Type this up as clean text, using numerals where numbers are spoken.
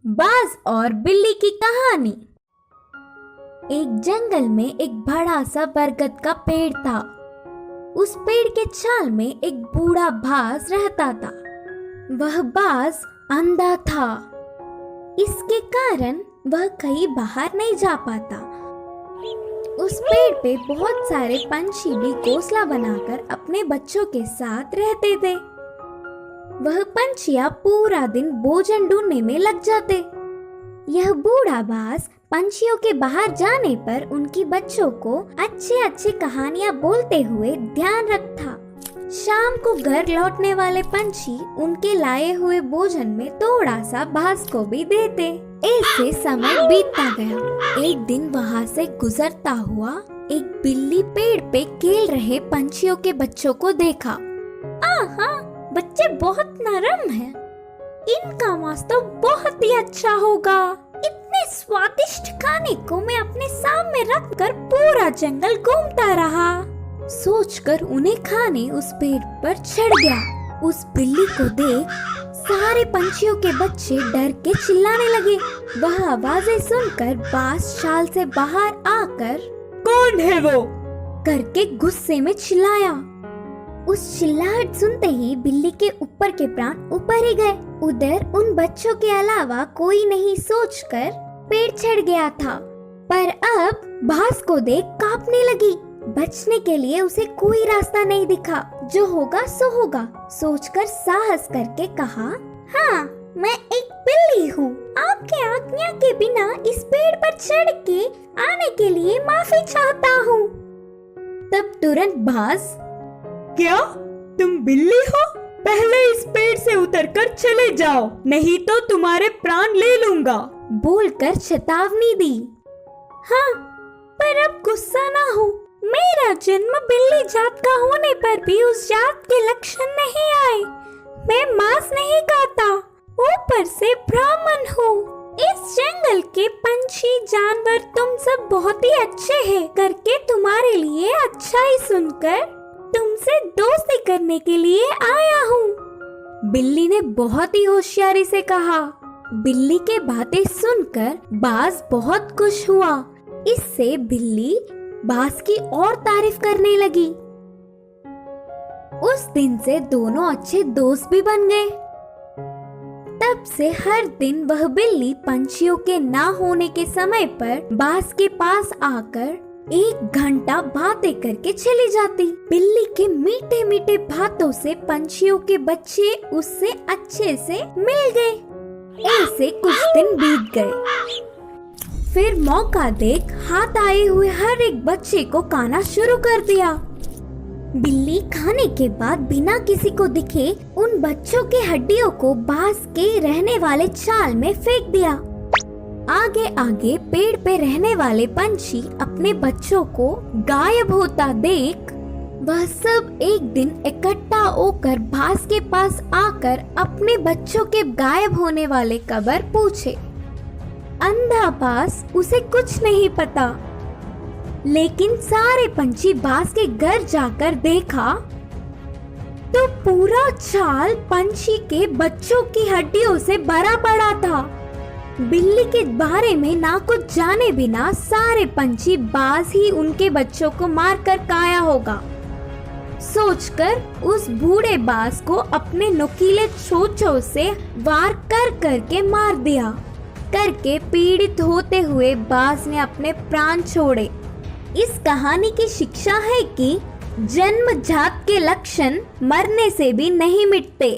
बाज और बिल्ली की कहानी। एक जंगल में एक बड़ा सा बरगद का पेड़ था। उस पेड़ के छाल में एक बूढ़ा बाज रहता था। वह बाज अंधा था। इसके कारण वह कहीं बाहर नहीं जा पाता। उस पेड़ पे बहुत सारे पंछी भी घोंसला बनाकर अपने बच्चों के साथ रहते थे। वह पंछियां पूरा दिन भोजन ढूंढने में लग जाते। यह बूढ़ा बाज पंछियों के बाहर जाने पर उनकी बच्चों को अच्छे अच्छे कहानियां बोलते हुए ध्यान रखता। शाम को घर लौटने वाले पंछी उनके लाए हुए भोजन में थोड़ा सा बाज को भी देते। ऐसे समय बीतता गया। एक दिन वहाँ से गुजरता हुआ एक बिल्ली पेड़ पे खेल रहे पंछियों के बच्चों को देखा। आहा, बच्चे बहुत नरम हैं। इनका मांस तो बहुत ही अच्छा होगा। इतने स्वादिष्ट खाने को मैं अपने सामने रखकर पूरा जंगल घूमता रहा। सोचकर उन्हें खाने उस पेड़ पर चढ़ गया। उस बिल्ली को देख सारे पंछियों के बच्चे डर के चिल्लाने लगे। वह आवाजें सुनकर बाज शाल से बाहर आकर कौन है वो करके गुस्से में चिल्लाया। उस चिल्लाहट सुनते ही बिल्ली के ऊपर के प्राण ऊपर ही गए। उधर उन बच्चों के अलावा कोई नहीं सोचकर पेड़ चढ़ गया था। पर अब बाज को देख कांपने लगी। बचने के लिए उसे कोई रास्ता नहीं दिखा। जो होगा सो होगा सोचकर साहस करके कहा, हाँ, मैं एक बिल्ली हूँ। आपके आज्ञा के बिना इस पेड़ पर चढ़ के आने के लिए माफी चाहता हूँ। तब तुरंत बाज, क्या तुम बिल्ली हो? पहले इस पेड़ से उतरकर चले जाओ, नहीं तो तुम्हारे प्राण ले लूंगा, बोलकर चेतावनी दी। हाँ, पर अब गुस्सा ना हो। मेरा जन्म बिल्ली जात का होने पर भी उस जात के लक्षण नहीं आए। मैं मांस नहीं खाता, ऊपर से ब्राह्मण हूँ। इस जंगल के पंछी जानवर तुम सब बहुत ही अच्छे हैं करके तुम्हारे लिए अच्छा ही सुनकर तुमसे दोस्ती करने के लिए आया हूँ। बिल्ली ने बहुत ही होशियारी से कहा। बिल्ली के बातें सुनकर बाज बहुत खुश हुआ। इससे बिल्ली बाज की और तारीफ करने लगी। उस दिन से दोनों अच्छे दोस्त भी बन गए। तब से हर दिन वह बिल्ली पंछियों के ना होने के समय पर बाज के पास आकर 1 घंटा बातें करके चली जाती। बिल्ली के मीठे मीठे बातों से पंछियों के बच्चे उससे अच्छे से मिल गए। ऐसे कुछ दिन बीत गए। फिर मौका देख हाथ आए हुए हर एक बच्चे को खाना शुरू कर दिया। बिल्ली खाने के बाद बिना किसी को दिखे उन बच्चों के हड्डियों को बाज के रहने वाले चाल में फेंक दिया। आगे आगे पेड़ पे रहने वाले पंछी अपने बच्चों को गायब होता देख वह सब एक दिन इकट्ठा होकर बाज के पास आकर अपने बच्चों के गायब होने वाले खबर पूछे। अंधा बाज उसे कुछ नहीं पता, लेकिन सारे पंछी बाज के घर जाकर देखा तो पूरा चाल पंछी के बच्चों की हड्डियों से भरा पड़ा था। बिल्ली के बारे में ना कुछ जाने बिना सारे पंछी बाज ही उनके बच्चों को मारकर खाया होगा सोचकर उस बूढ़े बाज को अपने नुकीले चोंचों से वार कर करके मार दिया। करके पीड़ित होते हुए बाज ने अपने प्राण छोड़े। इस कहानी की शिक्षा है कि जन्मजात के लक्षण मरने से भी नहीं मिटते।